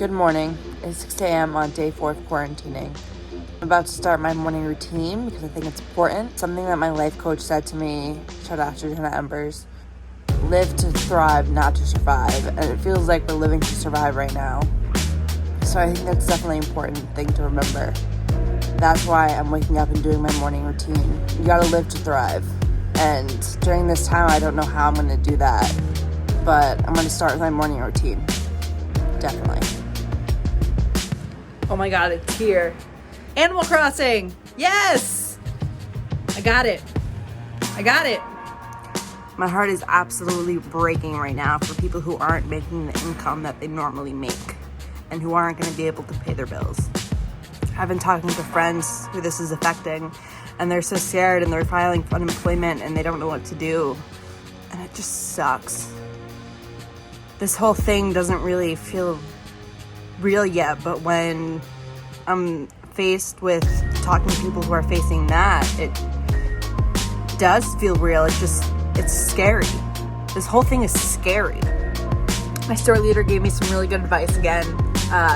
Good morning. It's 6 a.m. on day 4 of quarantining. I'm about to start my morning routine because I think it's important. Something that my life coach said to me, shout out to Jenna Embers, live to thrive, not to survive. And it feels like we're living to survive right now. So I think that's definitely an important thing to remember. That's why I'm waking up and doing my morning routine. You gotta live to thrive. And during this time, I don't know how I'm gonna do that, but I'm gonna start with my morning routine. Definitely. Oh my God, it's here. Animal Crossing. Yes. I got it. My heart is absolutely breaking right now for people who aren't making the income that they normally make and who aren't going to be able to pay their bills. I've been talking to friends who this is affecting, and they're so scared and they're filing for unemployment and they don't know what to do. And it just sucks. This whole thing doesn't really feel real yet, but when I'm faced with talking to people who are facing that, it does feel real. It's scary. This whole thing is scary. My store leader gave me some really good advice again.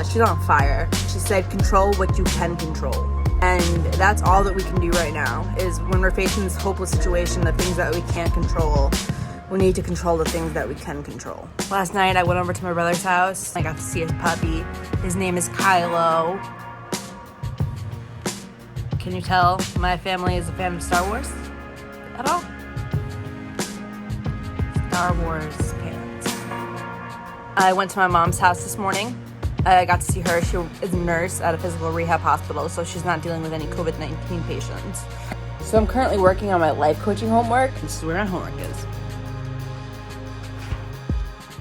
She's on fire. She said, control what you can control. And that's all that we can do right now, is when we're facing this hopeless situation, the things that we can't control, we need to control the things that we can control. Last night, I went over to my brother's house. I got to see his puppy. His name is Kylo. Can you tell my family is a fan of Star Wars at all? Star Wars fans. I went to my mom's house this morning. I got to see her. She is a nurse at a physical rehab hospital, so she's not dealing with any COVID-19 patients. So I'm currently working on my life coaching homework. This is where my homework is.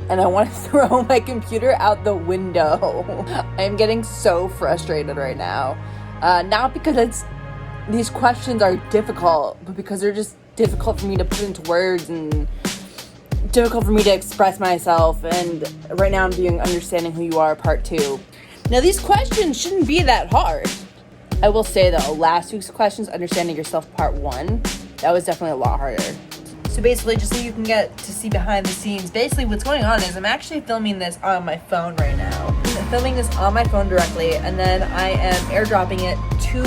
And I want to throw my computer out the window. I am getting so frustrated right now. Not because these questions are difficult, but because they're just difficult for me to put into words and difficult for me to express myself. And right now I'm doing Understanding Who You Are Part 2. Now these questions shouldn't be that hard. I will say though, last week's questions, Understanding Yourself Part 1, that was definitely a lot harder. So basically, just so you can get to see behind the scenes, basically what's going on is I'm actually filming this on my phone right now. I'm filming this on my phone directly, and then I am airdropping it to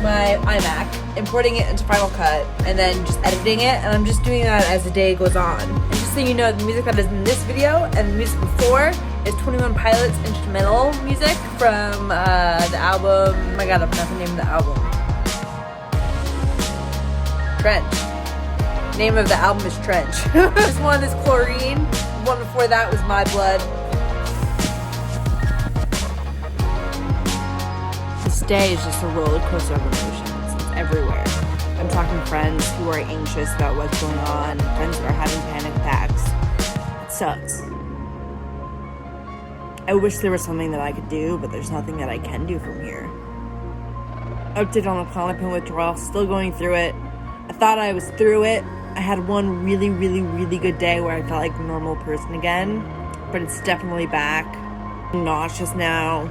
my iMac, importing it into Final Cut, and then just editing it, and I'm just doing that as the day goes on. And just so you know, the music that is in this video and the music before is 21 Pilots instrumental music from the album, oh my God, I forgot the name of the album. Trench. The name of the album is Trench. This one is Chlorine. The one before that was My Blood. This day is just a roller coaster of emotions. It's everywhere. I'm talking to friends who are anxious about what's going on, friends that are having panic attacks. It sucks. I wish there was something that I could do, but there's nothing that I can do from here. Update on the Klonopin withdrawal, still going through it. I thought I was through it. I had one really, really, really good day where I felt like a normal person again, but it's definitely back. I'm nauseous now.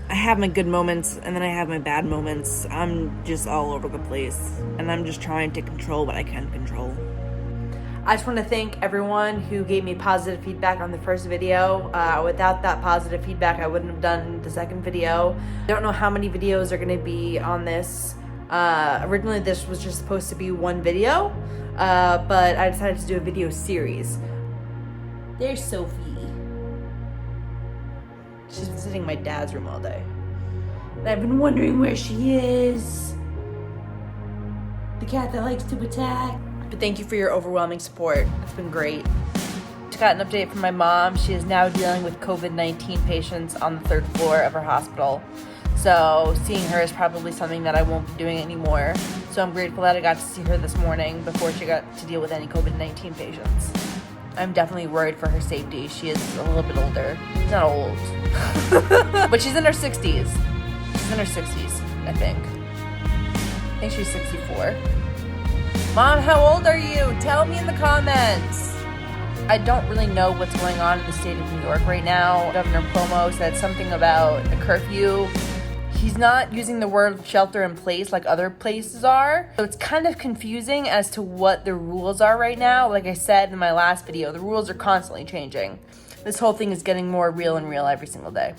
I have my good moments, and then I have my bad moments. I'm just all over the place, and I'm just trying to control what I can control. I just want to thank everyone who gave me positive feedback on the first video. Without that positive feedback, I wouldn't have done the second video. I don't know how many videos are going to be on this. Originally this was just supposed to be one video, but I decided to do a video series. There's Sophie. She's visiting my dad's room all day. And I've been wondering where she is. The cat that likes to attack. But thank you for your overwhelming support. It's been great. Just got an update from my mom. She is now dealing with COVID-19 patients on the 3rd floor of her hospital. So seeing her is probably something that I won't be doing anymore. So I'm grateful that I got to see her this morning before she got to deal with any COVID-19 patients. I'm definitely worried for her safety. She is a little bit older. She's not old. But she's in her 60s. She's in her 60s, I think. I think she's 64. Mom, how old are you? Tell me in the comments. I don't really know what's going on in the state of New York right now. Governor Cuomo said something about a curfew. He's not using the word shelter in place like other places are. So it's kind of confusing as to what the rules are right now. Like I said in my last video, the rules are constantly changing. This whole thing is getting more real and real every single day.